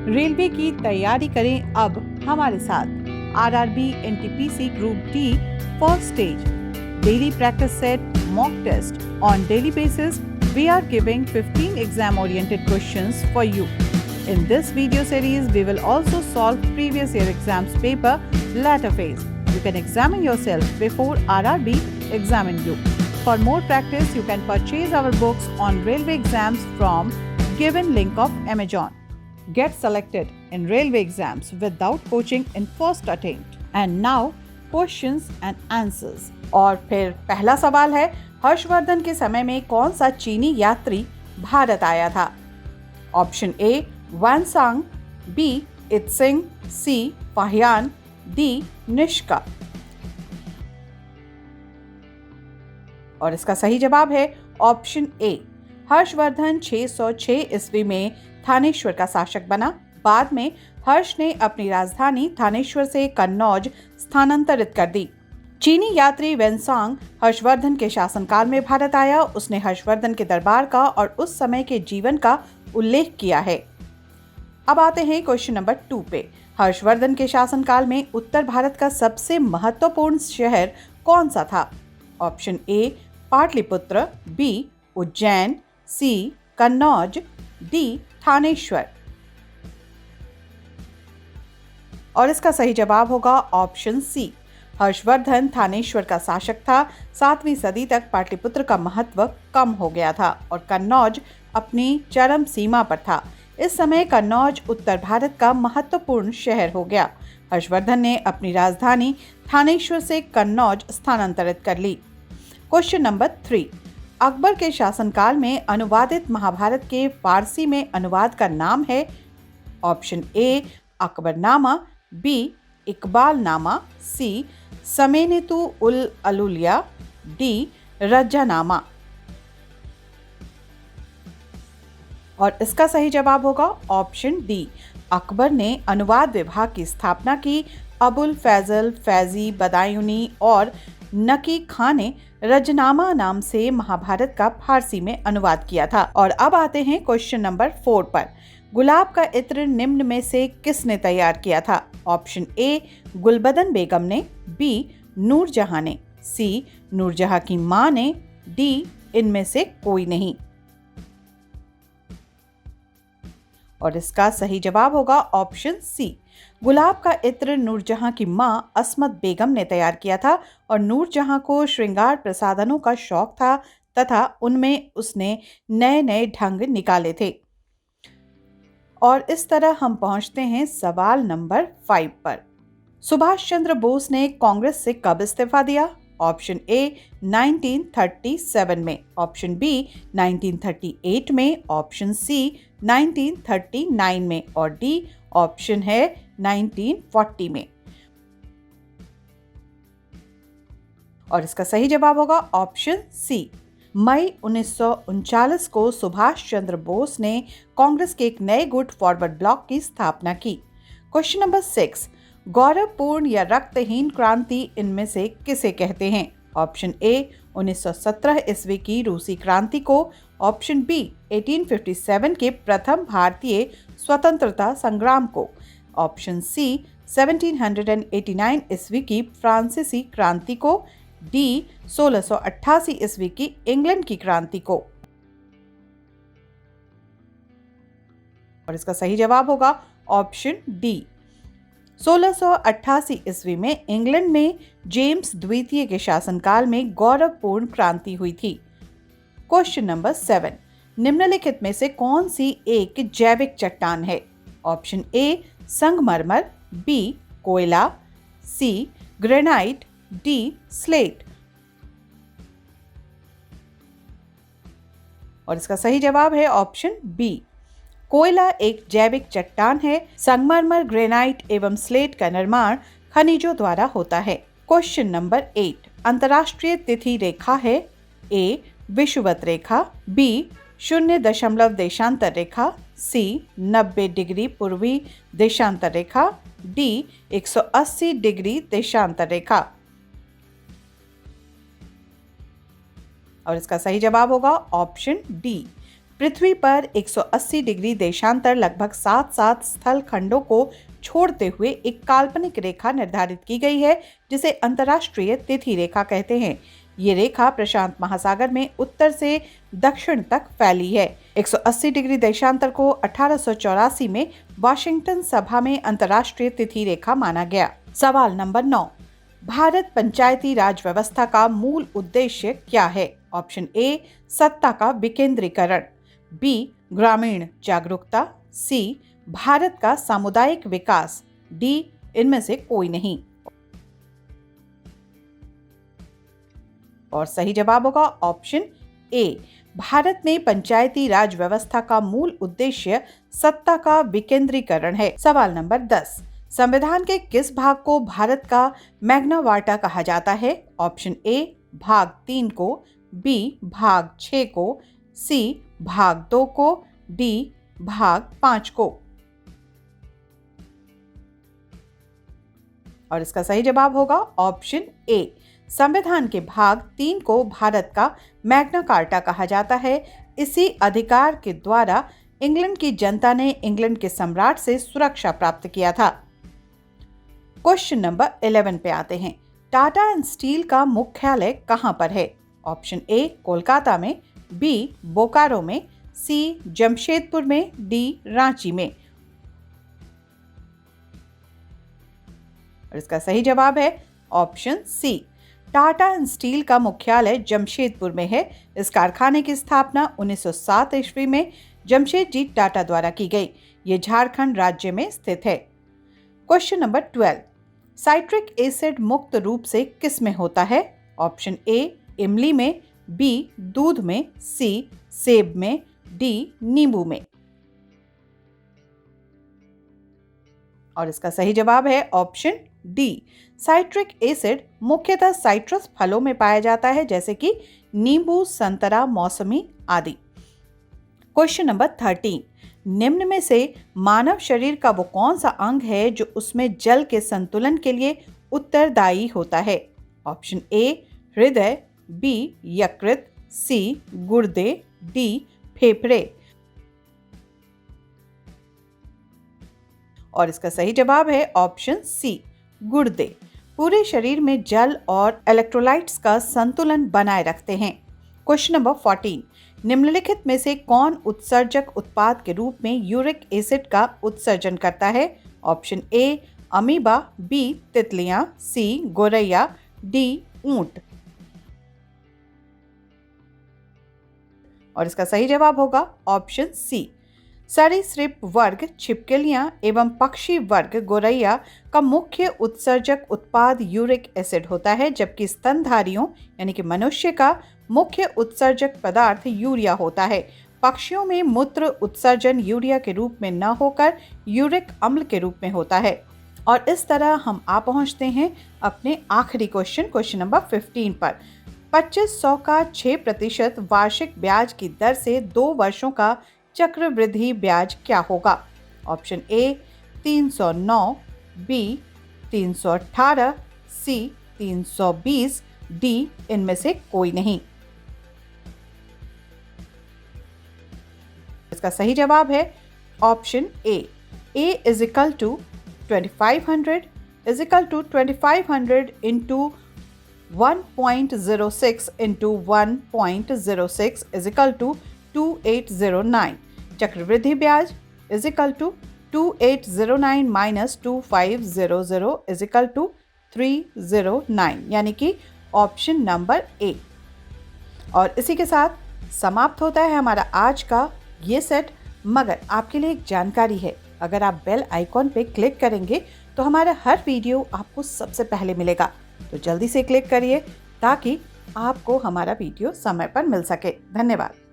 Railway की तैयारी करें अब हमारे साथ। RRB NTPC group D first stage daily practice set mock test on daily basis. We are giving 15 exam oriented questions for you. In this video series, we will also solve previous year exams paper latter phase. You can examine yourself before RRB examine you. For more practice, you can purchase our books on railway exams from given link of Amazon. Get selected in railway exams without coaching in first attempt. And now, questions and answers. और फिर पहला सवाल है, हर्षवर्धन के समय में कौन सा चीनी यात्री भारत आया था? Option A Xuanzang, B Itsing, C Fahien, D निष्का। और इसका सही जवाब है ऑप्शन ए। हर्षवर्धन 606 ईस्वी में थानेश्वर का शासक बना। बाद में हर्ष ने अपनी राजधानी थानेश्वर से कन्नौज स्थानांतरित कर दी। चीनी यात्री वेनसांग हर्षवर्धन के शासनकाल में भारत आया। उसने हर्षवर्धन के दरबार का और उस समय के जीवन का उल्लेख किया है। अब आते हैं क्वेश्चन नंबर 2 पे। हर्षवर्धन के शासनकाल में उत्तर भारत का सबसे महत्वपूर्ण शहर कौन सा था? Option A Pataliputra, B Ujjain, C Kannauj, D Thaneshwar. और इसका सही जवाब होगा ऑप्शन सी। हर्षवर्धन थानेश्वर का शासक था। 7वीं सदी तक पाटलिपुत्र का महत्व कम हो गया था और कन्नौज अपनी चरम सीमा पर था। इस समय कन्नौज उत्तर भारत का महत्वपूर्ण शहर हो गया। हर्षवर्धन ने अपनी राजधानी थानेश्वर से कन्नौज स्थानांतरित कर ली। Question number 3। अकबर के शासनकाल में अनुवादित महाभारत के फारसी में अनुवाद का नाम है? Option A Akbarnama, B Iqbalnama, C समेनेतु उल अलुलिया, डी रज्जानामा। और इसका सही जवाब होगा ऑप्शन डी। अकबर ने अनुवाद विभाग की स्थापना की। अबुल फैजल फैजी बदायूनी और नकी खान ने रजनामा नाम से महाभारत का फारसी में अनुवाद किया था। और अब आते हैं क्वेश्चन नंबर 4 पर। गुलाब का इत्र निम्न में से किसने तैयार किया था? ऑप्शन ए गुलबदन बेगम ने, बी नूरजहां ने, सी नूरजहां की मां ने, डी इनमें से कोई नहीं। और इसका सही जवाब होगा ऑप्शन सी। गुलाब का इत्र नूरजहां की मां असमत बेगम ने तैयार किया था और नूरजहां को श्रृंगार प्रसाधनों का शौक था तथा उनमें उसने नए नए ढंग निकाले थे। और इस तरह हम पहुंचते हैं सवाल नंबर 5 पर। सुभाष चंद्र बोस ने कांग्रेस से कब इस्तीफा दिया? ऑप्शन ए 1937 में, ऑप्शन बी 1938 में, ऑप्शन सी 1939 में और डी ऑप्शन है 1940 में। और इसका सही जवाब होगा ऑप्शन सी। मई 1939 को सुभाष चंद्र बोस ने कांग्रेस के एक नए गुट फॉरवर्ड ब्लॉक की स्थापना की। Question number 6। गौरवपूर्ण या रक्तहीन क्रांति इनमें से किसे कहते हैं? ऑप्शन ए 1917 ईस्वी की रूसी क्रांति को, ऑप्शन बी 1857 के प्रथम भारतीय स्वतंत्रता संग्राम को, ऑप्शन सी 1789 ईस्वी की फ्रांसीसी क्रांति को, डी 1688 ईस्वी की इंग्लैंड की क्रांति को। और इसका सही जवाब होगा ऑप्शन डी। 1688 ईस्वी में इंग्लैंड में जेम्स द्वितीय के शासनकाल में गौरवपूर्ण क्रांति हुई थी। Question number 7। निम्नलिखित में से कौन सी एक जैविक चट्टान है? ऑप्शन ए संगमरमर, बी कोयला, सी ग्रेनाइट, डी स्लेट। और इसका सही जवाब है ऑप्शन बी। कोयला एक जैविक चट्टान है। संगमरमर, ग्रेनाइट एवं स्लेट का निर्माण खनिजों द्वारा होता है। Question number 8। अंतर्राष्ट्रीय तिथि रेखा है? ए विषुवत रेखा, बी 0 देशांतर रेखा, सी 90 डिग्री पूर्वी देशांतर रेखा, डी 180 डिग्री देशांतर रेखा। और इसका सही जवाब होगा ऑप्शन डी पृथ्वी पर 180 डिग्री देशांतर लगभग 7 स्थल खंडों को छोड़ते हुए एक काल्पनिक रेखा निर्धारित की गई है, जिसे अंतर्राष्ट्रीय तिथि रेखा कहते हैं। ये रेखा प्रशांत महासागर में उत्तर से दक्षिण तक फैली है। 180 डिग्री देशांतर को 1884 में वाशिंगटन सभा में अंतर्राष्ट्रीय तिथि रेखा माना गया। सवाल नंबर 9, भारत पंचायती राज व्यवस्था का मूल उद्देश्य क्या है? ऑप्शन ए, सत्ता का विकेंद्रीकरण, बी, ग्रामीण जागरूकता, सी, भारत का सामुदायिक विकास, डी, इनमें से कोई नहीं। और सही जवाब होगा ऑप्शन ए, भारत में पंचायती राज व्यवस्था का मूल उद्देश्य सत्ता का विकेंद्रीकरण है। सवाल नंबर 10, संविधान के किस भाग को भारत का मैग्ना वार्टा कहा जाता है? ऑप्शन ए, भाग 3 को, बी, भाग 6 को, सी, भाग 2 को, डी, भाग 5 को। और इसका सही जवाब होगा ऑप्शन ए, संविधान के भाग 3 को भारत का मैग्ना कार्टा कहा जाता है। इसी अधिकार के द्वारा इंग्लैंड की जनता ने इंग्लैंड के सम्राट से सुरक्षा प्राप्त किया था। क्वेश्चन नंबर 11 पे आते हैं। टाटा एंड स्टील का मुख्यालय कहां पर है? ऑप्शन ए, कोलकाता में, बी, बोकारो में, सी, जमशेदपुर में, डी, रांची में। और इसका सही जवाब है option C, Tata and steel का मुख्यालय जमशेदपुर में है। इस कारखाने की स्थापना 1907 ईस्वी में जमशेदजी टाटा द्वारा की गई। ये झारखंड राज्य में स्थित है। क्वेश्चन नंबर 12, साइट्रिक एसिड मुक्त रूप से किस में होता है? ऑप्शन ए, इमली में, बी, दूध में, सी, सेब में, डी, नींबू में। और इसका सही जवाब है ऑप्शन डी, साइट्रिक एसिड मुख्यतः साइट्रस फलों में पाया जाता है, जैसे कि नींबू, संतरा, मौसमी आदि। क्वेश्चन नंबर 13, निम्न में से मानव शरीर का वो कौन सा अंग है जो उसमें जल के संतुलन के लिए उत्तरदायी होता है? ऑप्शन ए, हृदय, बी, यकृत, सी, गुर्दे, डी, फेफड़े। और इसका सही जवाब है ऑप्शन सी, गुर्दे। पूरे शरीर में जल और इलेक्ट्रोलाइट्स का संतुलन बनाए रखते हैं। क्वेश्चन नंबर 14, निम्नलिखित में से कौन उत्सर्जक उत्पाद के रूप में यूरिक एसिड का उत्सर्जन करता है? ऑप्शन ए, अमीबा, बी, तितलियां, सी, गोरैया, डी, ऊंट। और इसका सही जवाब होगा ऑप्शन सी, सरीसृप वर्ग छिपकलियां एवं पक्षी वर्ग गोरैया का मुख्य उत्सर्जक उत्पाद यूरिक एसिड होता है, जबकि स्तनधारियों यानी कि मनुष्य का मुख्य उत्सर्जक पदार्थ यूरिया होता है। पक्षियों में मूत्र उत्सर्जन यूरिया के रूप में न होकर यूरिक अम्ल के रूप में होता है। और इस तरह हम आ पहुंचते हैं अपने आखिरी क्वेश्चन नंबर 15 पर। 2500 का 6% वार्षिक ब्याज की दर से 2 वर्षों का चक्रवृद्धि ब्याज क्या होगा? Option A, 309, B, 318, C, 320, D, इनमें से कोई नहीं। इसका सही जवाब है option A, is equal to 2500 into 1.06 into 1.06 is equal to 2809। चक्रवृद्धि ब्याज is equal to 2809 minus 2500 is equal to 309, यानी कि ऑप्शन नंबर ए। और इसी के साथ समाप्त होता है हमारा आज का ये सेट। मगर आपके लिए एक जानकारी है, अगर आप बेल आइकॉन पे क्लिक करेंगे तो हमारा हर वीडियो आपको सबसे पहले मिलेगा। तो जल्दी से क्लिक करिए ताकि आपको हमारा वीडियो समय पर मिल सके। धन्यवाद।